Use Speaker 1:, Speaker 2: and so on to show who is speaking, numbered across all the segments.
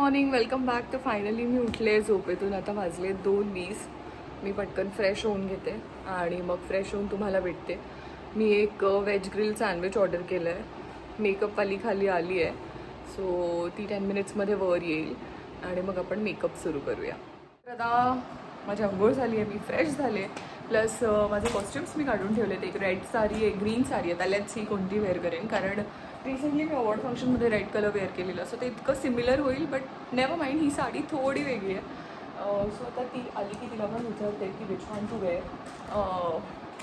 Speaker 1: Morning, welcome back. तर finally मी उठले झोपेतून. आता वाजले 2:20. मी पटकन फ्रेश होऊन घेते आणि मग फ्रेश होऊन तुम्हाला भेटते. मी एक व्हेज ग्रिल सँडविच ऑर्डर केलं आहे. मेकअपवाली खाली आली आहे, सो ती 10 मिनिट्समध्ये वर येईल आणि मग आपण मेकअप सुरू करूया. तर आता माझी अंघोळ झाली आहे, मी फ्रेश झाले. प्लस माझे कॉस्ट्युम्स मी काढून ठेवलेत. एक रेड साडी आहे, ग्रीन साडी आहे. त्यालाच ही कोणती वेअर करेन, कारण रिसेंटली मी अवॉर्ड फंक्शनमध्ये रेड कलर वेअर केलेलं, सो ते इतकं सिमिलर होईल. बट नेव्हर माइंड, ही साडी थोडी वेगळी आहे. सो आता ती आली की तिला पण विचारते की विच वन टू वेअर.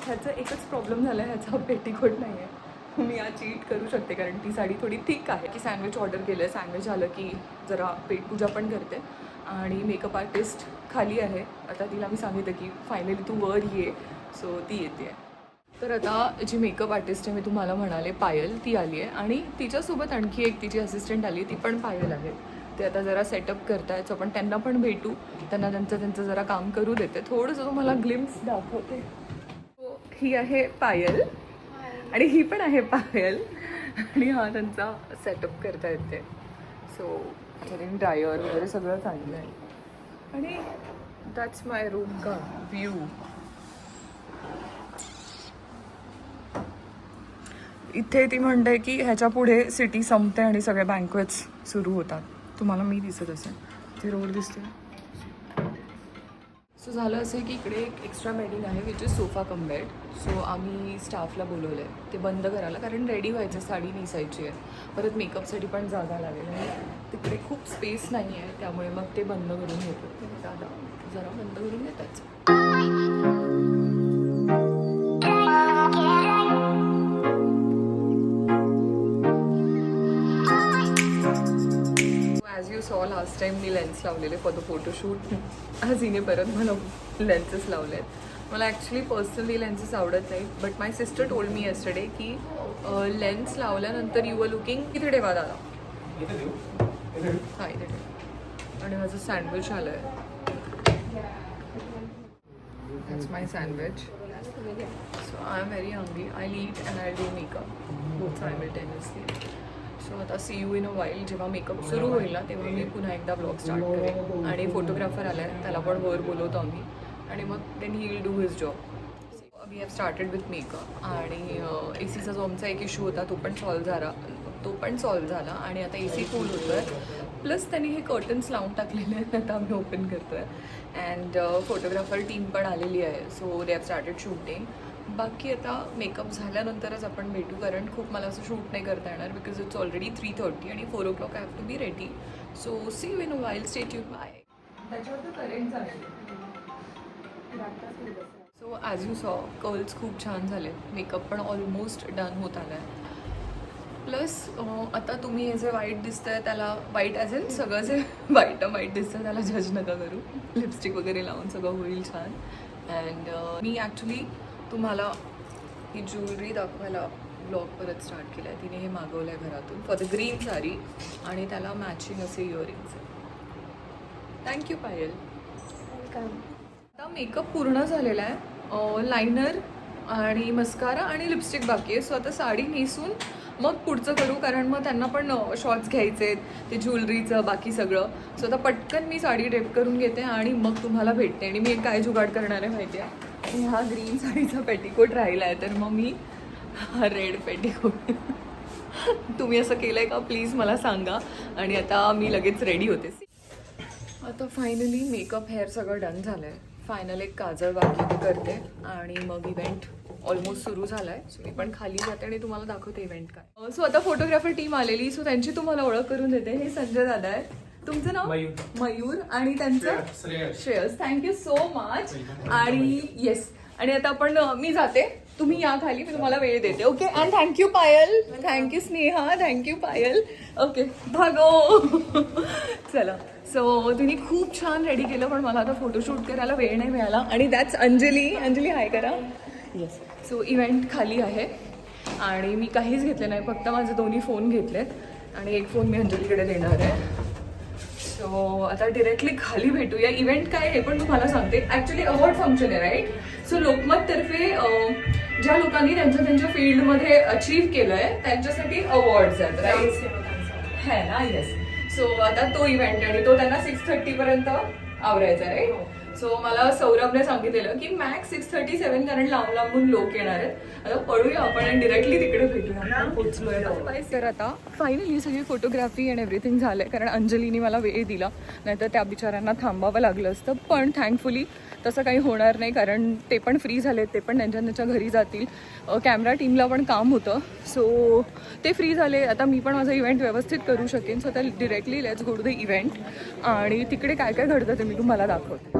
Speaker 1: ह्याचा एकच प्रॉब्लेम झाला आहे, ह्याचा पेटीकोट नाही आहे. मी आज चीट करू शकते कारण ती साडी थोडी थिक आहे. की सँडविच ऑर्डर केलं आहे. सँडविच आलं की जरा पेटपूजा पण करते आणि मेकअप आर्टिस्ट खाली आहे. आता तिला मी सांगितलं की फायनली तू वर ये, सो ती येते. तर आता जी मेकअप आर्टिस्ट आहे, मी तुम्हाला म्हणाले पायल, ती आली आहे आणि तिच्यासोबत आणखी एक तिची असिस्टंट आली, ती पण पायल आहे. ते आता जरा सेटअप करतायत, सो आपण त्यांना पण भेटू, त्यांना त्यांचं जरा काम करू देते. थोडंसं तुम्हाला ग्लिम्स दाखवते. ही आहे पायल आणि ही पण आहे पायल आणि हा त्यांचा सेटअप करता येते. सो ड्रायर वगैरे सगळं चांगलं आहे आणि दॅट्स माय रूम का व्ह्यू. इथे ती म्हणते की ह्याच्या पुढे सिटी संपते आणि सगळे बँक्वेट्स सुरू होतात. तुम्हाला मी दिसत असेल, ती रोड दिसते. सो झालं असं की इकडे एक एक्स्ट्रा बेडिंग आहे which is sofa cum bed. So आम्ही स्टाफला बोलवलं आहे ते बंद करायला, कारण रेडी व्हायचं, साडी नेसायची आहे, परत मेकअपसाठी पण जागा लागेल आणि तिकडे खूप स्पेस नाही आहे, त्यामुळे मग ते बंद करून घेतो. दादा जरा बंद करून देताच. ॲज यू सॉ लास्ट टाईम मी लेन्स लावलेले फॉर द फोटोशूट. आज हिने परत मला लेन्सेस लावले आहेत. मला ॲक्च्युली पर्सनली लेन्सेस आवडत नाहीत, but my sister told me yesterday की लेन्स लावल्यानंतर यू आर लुकिंग. इथे ठेवा दादा, हां इथे ठेवा. आणि माझं सँडविच आलं आहे. That's my sandwich. So I am very hungry. I eat and I do makeup both simultaneously. So आता see you in a while. जेव्हा मेकअप सुरू होईल ना, तेव्हा मी पुन्हा एकदा ब्लॉग स्टार्ट करेन. आणि फोटोग्राफर आला आहे, त्याला पण वर बोलवतो आम्ही आणि मग then he will do his job. We have started with makeup आणि ए सीचा जो आमचा एक इश्यू होता तो पण सॉल्व्ह झाला आणि आता ए सी कूल होतो आहे. प्लस त्यांनी हे कर्टन्स लावून टाकलेले आहेत, आता आम्ही ओपन करतो आहे. अँड फोटोग्राफर टीम पण आलेली आहे, so they have started shooting. बाकी आता मेकअप झाल्यानंतरच आपण भेटू, कारण खूप मला असं शूट नाही करता येणार बिकॉज इट्स ऑलरेडी 3:30 आणि 4 o'clock I have to be ready. So see you in a while. Stay tuned. Bye. त्याच्यावर करेंट झाले. So as you saw curls खूप छान झाले. मेकअप पण ऑलमोस्ट डन होत आला आहे. प्लस आता तुम्ही हे जे वाईट दिसतं आहे त्याला, वाईट ॲज इन सगळं जे वाईट दिसतं त्याला जज नका करू. लिपस्टिक वगैरे लावून सगळं होईल छान. अँड मी ॲक्च्युली तुम्हाला ही ज्वेलरी दाखवायला ब्लॉग परत स्टार्ट केला आहे. तिने हे मागवलं आहे घरातून फॉर द ग्रीन साडी आणि त्याला मॅचिंग असे इयरिंग्स आहे. थँक्यू पायल. आता मेकअप पूर्ण झालेला आहे. लायनर आणि मस्कारा आणि लिपस्टिक बाकी आहे. सो आता साडी नेसून मग पुढचं करू, कारण मग त्यांना पण शॉर्ट्स घ्यायचे आहेत, ते ज्वेलरीचं बाकी सगळं. सो आता पटकन मी साडी ड्रेप करून घेते आणि मग तुम्हाला भेटते. आणि मी काय जुगाड करणार आहे माहिती आहे, हा ग्रीन साडीचा पेटीकोट राहिला आहे, तर मग मी हा रेड पेटीकोट तुम्ही असं केलं आहे का प्लीज मला सांगा. आणि आता मी लगेच रेडी होते. आता फायनली मेकअप हेअर सगळं डन झालं आहे. फायनल एक काजळ बाकी करते आणि मग इव्हेंट ऑलमोस्ट सुरू झाला आहे. सो मी पण खाली जाते आणि तुम्हाला दाखवते इव्हेंट काय. सो आता फोटोग्राफर टीम आलेली, सो त्यांची तुम्हाला ओळख करून देते. हे संजय दादा आहे. तुमचं नाव? मयूर. आणि त्यांचं श्रेयस. Thank you so much. आणि येस, आणि आता आपण मी जाते, तुम्ही या खाली, मी तुम्हाला वेळ देते. Okay. And thank you Payal, thank you Sneha, thank you Payal. Okay भागो. चला. सो तिने खूप छान रेडी केलं, पण मला आता फोटोशूट करायला वेळ नाही मिळाला. आणि दॅट्स अंजली. अंजली हाय करा. येस. सो इव्हेंट खाली आहे आणि मी काहीच घेतलं नाही, फक्त माझे 2 फोन घेतलेत आणि एक फोन मी अंजलीकडे देणार आहे. सो आता डिरेक्टली खाली भेटूया. इव्हेंट काय हे पण तुम्हाला सांगते. ॲक्च्युली अवॉर्ड फंक्शन आहे, राईट. सो लोकमततर्फे ज्या लोकांनी त्यांच्या फील्डमध्ये अचीव्ह केलं आहे त्यांच्यासाठी अवॉर्ड्स आहेत, राईट. है ना. येस. सो आता तो इव्हेंट आणि तो त्यांना 6:30 आवरायचा आहे. सो मला सौरभने सांगितलेलं की मॅक्स 6:37 कारण लांब लांबून लोक येणार आहेत. आता पळूया आपण आणि डिरेक्टली तिकडे भेटूया. पोहोचलोय तर आता फायनली सगळी फोटोग्राफी अँड एव्हरीथिंग झालंय कारण अंजलीने मला वेळ दिला, नाहीतर त्या बिचाऱ्यांना थांबावं लागलं असतं. पण थँकफुली तसं काही होणार नाही कारण ते पण फ्री झाले, ते पण त्यांच्या घरी जातील. कॅमेरा टीमला पण काम होतं, सो ते फ्री झाले. आता मी पण माझा इव्हेंट व्यवस्थित करू शकेन. सो त्या directly let's go to the event आणि तिकडे काय काय घडतं ते मी तुम्हाला दाखवते.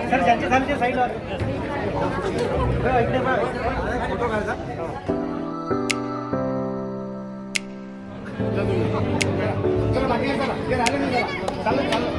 Speaker 2: सर ज्यांच्या खालीच्या साईडला इकडे फोटो काढता. चला बाकी चला हे राहिले नाही चला चालेल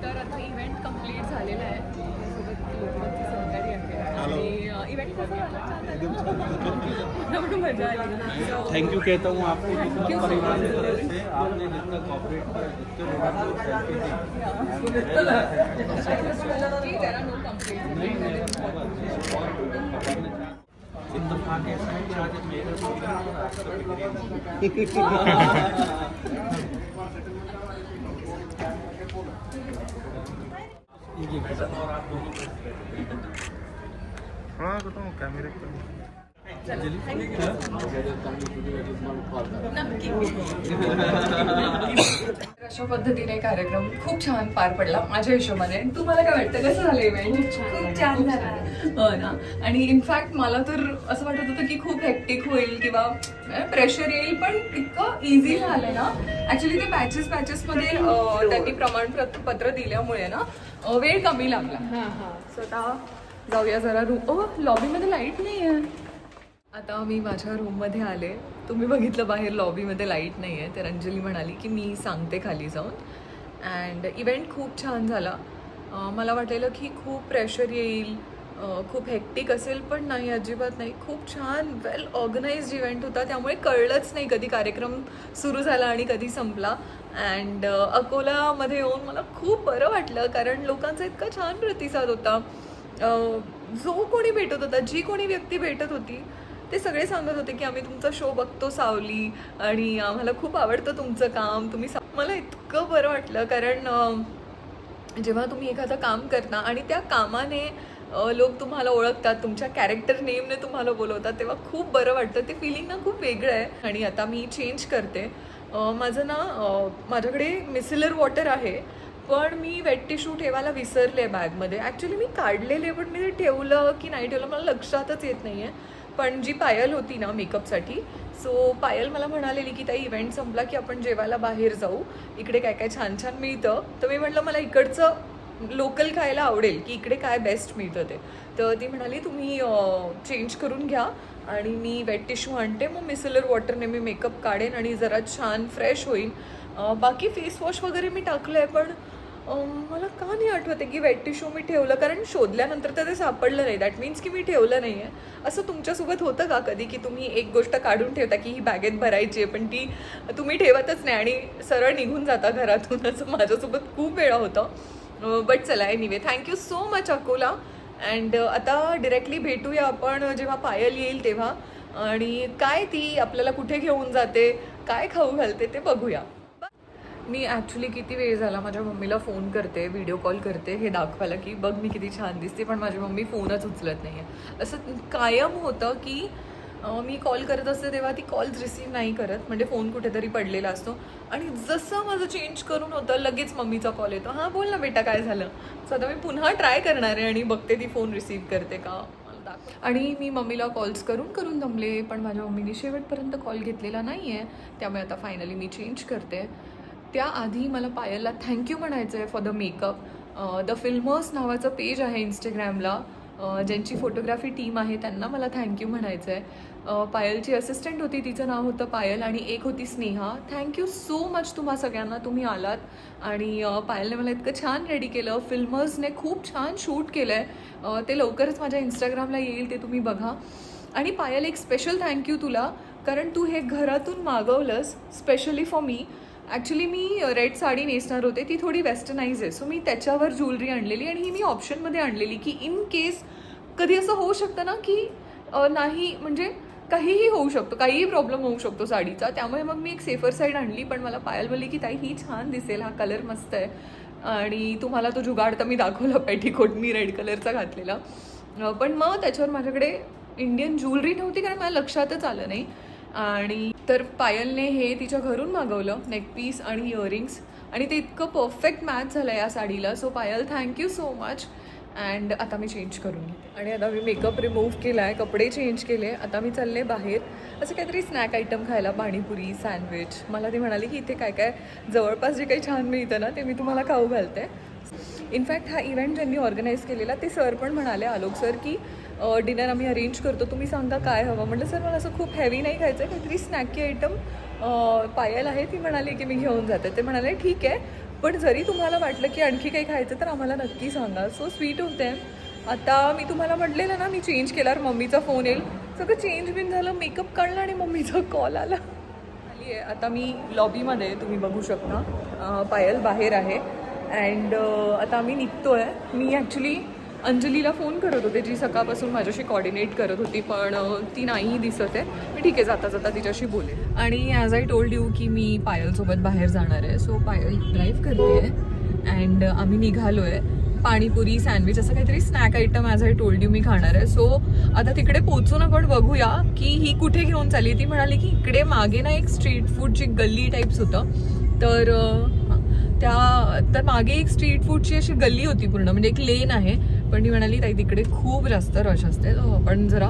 Speaker 1: तर आता इव्हेंट कम्प्लीट झालेला आहे. लोकांची सहकारी आहे आणि इव्हेंट कसं झालं मजा आली.
Speaker 2: थैंक यू कहता हूँ आपको
Speaker 1: Thank you so
Speaker 2: परिवार
Speaker 1: much.
Speaker 2: की तरफ से आपने जितना कॉपरेट किया जितने लोगों को selfie the
Speaker 1: There are no complaints.
Speaker 2: इत्तेफाक ऐसा है कि आज मेरे कैमरे
Speaker 1: अशा पद्धतीने कार्यक्रम खूप छान पार पडला माझ्या हिशोबाने. तुम्हाला काय वाटतं कसं झालं इव्हेंट?
Speaker 3: खूप छान झालं.
Speaker 1: हो ना. आणि इनफॅक्ट मला तर असं वाटत होतं की खूप हेक्टिक होईल किंवा प्रेशर येईल, पण इतकं इझी झालंय ना. ऍक्च्युली ते बॅचेस मध्ये त्यांनी प्रमाणपत्र दिल्यामुळे ना वेळ कमी लागला. सो आता जाऊया जरा लॉबीमध्ये लाईट नाही आहे. आता मी माझ्या रूममध्ये आले. तुम्ही बघितलं बाहेर लॉबीमध्ये लाईट नाही आहे, तर अंजली म्हणाली की मी सांगते खाली जाऊन. अँड इव्हेंट खूप छान झाला. मला वाटलेलं की खूप प्रेशर येईल, खूप हेक्टिक असेल, पण नाही, अजिबात नाही. खूप छान वेल ऑर्गनाइज्ड इव्हेंट होता, त्यामुळे कळलंच नाही कधी कार्यक्रम सुरू झाला आणि कधी संपला. अँड अकोलामध्ये येऊन मला खूप बरं वाटलं कारण लोकांचा इतका छान प्रतिसाद होता. जो कोणी भेटत होता, जी कोणी व्यक्ती भेटत होती, ते सगळे सांगत होते की आम्ही तुमचा शो बघतो सावली आणि आम्हाला खूप आवडतं तुमचं काम. मला इतकं बरं वाटलं कारण जेव्हा तुम्ही एखादं काम करता आणि त्या कामाने लोक तुम्हाला ओळखतात, तुमच्या कॅरेक्टर नेमने तुम्हाला बोलवतात, तेव्हा खूप बरं वाटतं. ते फिलिंग ना खूप वेगळं आहे. आणि आता मी चेंज करते. माझं ना माझ्याकडे मिसिलर वॉटर आहे, पण मी वेट टिश्यू ठेवायला विसरले बॅगमध्ये. ॲक्च्युली मी काढलेले, पण मी ते ठेवलं की नाही ठेवलं मला लक्षातच येत नाही आहे. पण जी पायल होती ना मेकअपसाठी, सो पायल मला म्हणालेली की ताई इव्हेंट संपला की आपण जेवायला बाहेर जाऊ, इकडे काय काय छान छान मिळतं. तर मी म्हटलं मला इकडचं लोकल खायला आवडेल की इकडे काय बेस्ट मिळतं ते. तर ती म्हणाली तुम्ही चेंज करून घ्या आणि मी वेट टिश्यू आणते, मग मिसिलर वॉटरने मी मेकअप काढेन आणि जरा छान फ्रेश होईन. बाकी फेस वॉश वगैरे मी टाकलं आहे, पण मला का नाही आठवते की वेट टिश्यू मी ठेवलं, कारण शोधल्यानंतर तर ते सापडलं नाही. दॅट मीन्स की मी ठेवलं नाही आहे. असं तुमच्यासोबत होतं का कधी की तुम्ही एक गोष्ट काढून ठेवता की ही बॅगेत भरायची आहे, पण ती तुम्ही ठेवतच नाही आणि सरळ निघून जाता घरातून? असं माझ्यासोबत खूप वेळा होतं. बट चला anyway thank you so much Akola. And आता डिरेक्टली भेटूया आपण जेव्हा पायल येईल तेव्हा, आणि काय ती आपल्याला कुठे घेऊन जाते, काय खाऊ घालते ते बघूया. मी ॲक्च्युली किती वेळ झाला माझ्या मम्मीला फोन करते, व्हिडिओ कॉल करते हे दाखवायला की बघ मी किती छान दिसते, पण माझी मम्मी फोनच उचलत नाही आहे. असं कायम होतं की मी कॉल करत असते तेव्हा ती कॉल्स रिसीव्ह नाही करत, म्हणजे फोन कुठेतरी पडलेला असतो. आणि जसं माझं चेंज करून होतं लगेच मम्मीचा कॉल येतो, हां बोल ना बेटा काय झालं. सो आता मी पुन्हा ट्राय करणार आहे आणि बघते ती फोन रिसीव्ह करते का. आणि मी मम्मीला कॉल्स करून करून दमले, पण माझ्या मम्मीने शेवटपर्यंत कॉल घेतलेला नाही आहे. त्यामुळे आता फायनली मी चेंज करते. त्याआधी मला पायलला थँक्यू म्हणायचं आहे फॉर द मेकअप. द फिल्मर्स नावाचं पेज आहे इंस्टाग्रामला, ज्यांची फोटोग्राफी टीम आहे त्यांना मला थँक्यू म्हणायचं आहे. पायलची असिस्टंट होती, तिचं नाव होतं पायल, आणि एक होती स्नेहा. थँक्यू सो मच तुम्हा सगळ्यांना, तुम्ही आलात आणि पायलने मला इतकं छान रेडी केलं. फिल्मर्सने खूप छान शूट केलं आहे, ते लवकरच माझ्या इंस्टाग्रामला येईल, ते तुम्ही बघा. आणि पायल एक स्पेशल थँक्यू तुला, कारण तू हे घरातून मागवलंस स्पेशली फॉर मी. ॲक्च्युली मी रेड साडी नेसणार होते, ती थोडी वेस्टर्नाइज आहे, सो मी त्याच्यावर ज्वेलरी आणलेली, आणि ही मी ऑप्शनमध्ये आणलेली की इन केस कधी असं होऊ शकतं ना की नाही, म्हणजे काहीही होऊ शकतो, काहीही प्रॉब्लेम होऊ शकतो साडीचा. त्यामुळे मग मी एक सेफर साईड आणली. पण मला पायल बोलली की ताई ही छान दिसेल, हा कलर मस्त आहे, आणि तुम्हाला तो जुगाड तर मी दाखवला पेटीकोट मी रेड कलरचा घातलेला. पण मग त्याच्यावर माझ्याकडे इंडियन ज्वेलरी नव्हती, कारण मला लक्षातच आलं नाही. आणि तर पायलने हे तिच्या घरून मागवलं, नेकपीस आणि इयरिंग्स, आणि ते इतकं परफेक्ट मॅच झालं या साडीला. So Payal thank you so much. And आता मी चेंज करून घेते, आणि आता मी मेकअप रिमूव्ह केला आहे, कपडे चेंज केले. आता मी चालले बाहेर असं काहीतरी स्नॅक आयटम खायला, पाणीपुरी, सँडविच. मला ती म्हणाली की इथे काय काय जवळपास जे काही छान मिळतं ना ते मी तुम्हाला खाऊ घालते. इनफॅक्ट हा इव्हेंट ज्यांनी ऑर्गनाईज केलेला ते सर पण म्हणाले, आलोक सर, की डिनर आम्ही अरेंज करतो, तुम्ही सांगा काय हवं. म्हटलं सर मला असं खूप हेवी नाही खायचं आहे, काहीतरी स्नॅकी आयटम. पायल आहे, ती म्हणाली की मी घेऊन जाते. ते म्हणाले ठीक आहे, पण जरी तुम्हाला वाटलं की आणखी काही खायचं तर आम्हाला नक्की सांगा. सो स्वीट होते. आता मी तुम्हाला म्हटलेलं ना मी चेंज केल्यावर मम्मीचा फोन येईल, सगळं चेंज बिन झालं, मेकअप काढला आणि मम्मीचा कॉल आला. आली आहे आता मी लॉबीमध्ये, तुम्ही बघू शकता. पायल बाहेर आहे. अँड आता आम्ही निघतो आहे. मी ॲक्च्युली अंजलीला फोन करत होते, जी सकाळपासून माझ्याशी कॉर्डिनेट करत होती, पण ती नाही दिसत आहे. मी ठीक आहे, जाता जाता तिच्याशी बोलेल. आणि ॲज आय टोल्ड यू की मी पायलसोबत बाहेर जाणार आहे. सो पायल ड्राईव्ह करते आहे अँड आम्ही निघालो आहे. पाणीपुरी, सँडविच असं काहीतरी snack item as I told you मी खाणार आहे. सो आता तिकडे पोचून आपण बघूया की ही कुठे घेऊन चालली. ती म्हणाली की इकडे मागे ना एक स्ट्रीट फूडची गल्ली टाईप्स होतं, तर मागे एक स्ट्रीट फूडची अशी गल्ली होती पूर्ण, म्हणजे एक लेन आहे. पण ती म्हणाली ताई तिकडे खूप जास्त रश असते, आपण जरा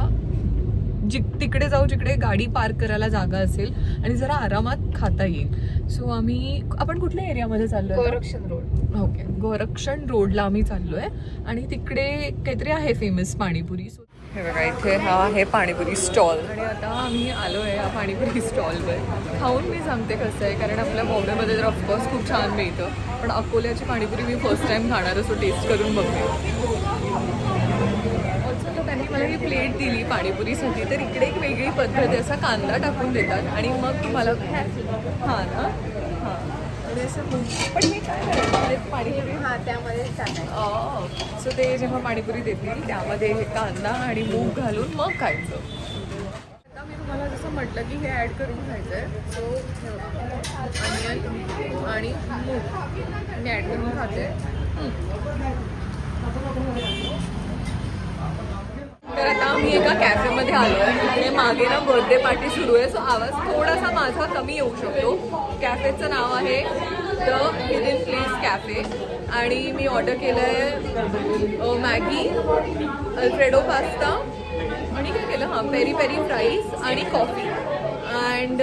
Speaker 1: तिकडे जाऊ जिकडे गाडी पार्क करायला जागा असेल आणि जरा आरामात खाता येईल. सो आपण कुठल्या एरियामध्ये चाललो आहे?
Speaker 3: गोरक्षण रोड.
Speaker 1: ओके, गोरक्षण रोडला आम्ही चाललो आहे. आणि तिकडे काहीतरी आहे फेमस पाणीपुरी. हे बघा, इथे हा आहे पाणीपुरी स्टॉल. आणि आता आम्ही आलो आहे या पाणीपुरी स्टॉलवर. खाऊन मी सांगते कसं आहे, कारण आपल्या बॉम्बेमध्ये तर ऑफकोर्स खूप छान मिळतं, पण अकोल्याची पाणीपुरी मी फर्स्ट टाईम खाणार, असो टेस्ट करून बघते. ऑल्सो तर त्यांनी मला ही प्लेट दिली पाणीपुरीसाठी, तर इकडे एक वेगळी पद्धत आहे, असा कांदा टाकून देतात आणि मग तुम्हाला हां ना हां, आणि असं पण हे काय करायचं पाणीपुरी
Speaker 3: त्यामध्ये
Speaker 1: सो ते जेव्हा पाणीपुरी देतील त्यामध्ये हे कांदा आणि मूग घालून मग खायचं. आता मी तुम्हाला जसं म्हटलं की हे ॲड करून खायचं आहे. सो अनियन आणि मूग मी ॲड करून खाते. तर आता आम्ही एका कॅफेमध्ये आलो आहे. इकडे मागे ना बर्थडे पार्टी सुरू आहे, सो आवाज थोडासा माझा कमी येऊ शकतो. कॅफेचं नाव आहे द हिडन प्लेस कॅफे, आणि मी ऑर्डर केलं आहे मॅगी, अल्फ्रेडो पास्ता, आणि काय केलं हां पेरी पेरी फ्राईज आणि कॉफी. अँड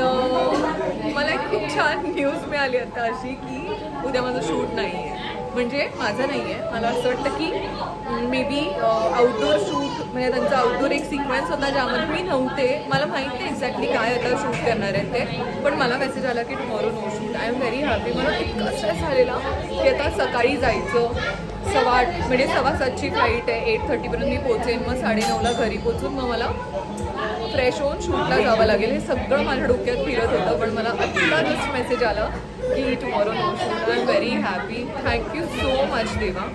Speaker 1: मला एक खूप छान न्यूज मिळाली आता अशी की उद्या माझं शूट नाही आहे, म्हणजे माझं नाही आहे. मला असं वाटतं की मे बी आउटडोर शूट, म्हणजे त्यांचा आउटडोर एक सिक्वेन्स होता ज्यामध्ये मी नव्हते. मला माहीत नाही एक्झॅक्टली काय आता शूट करणार आहे ते, पण मला मेसेज आला की tomorrow know shoot. I am very happy. मला इतकं स्ट्रेस झालेला की आता सकाळी जायचं, 8:15 म्हणजे 7:15ची फ्लाईट आहे, 8:30पर्यंत मी पोचेन, मग 9:30ला घरी पोचून मग मला फ्रेश होऊन शूटला जावं लागेल. हे सगळं माझ्या डोक्यात फिरत होतं, पण मला आत्ता जस्ट मेसेज आला की tomorrow know shoot. I am very happy. Thank you so much देवा.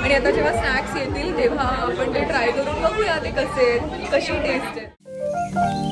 Speaker 1: आणि आता जेव्हा स्नॅक्स येतील तेव्हा आपण ते ट्राय करून बघूया ते कसे आहेत, कशी टेस्ट आहे.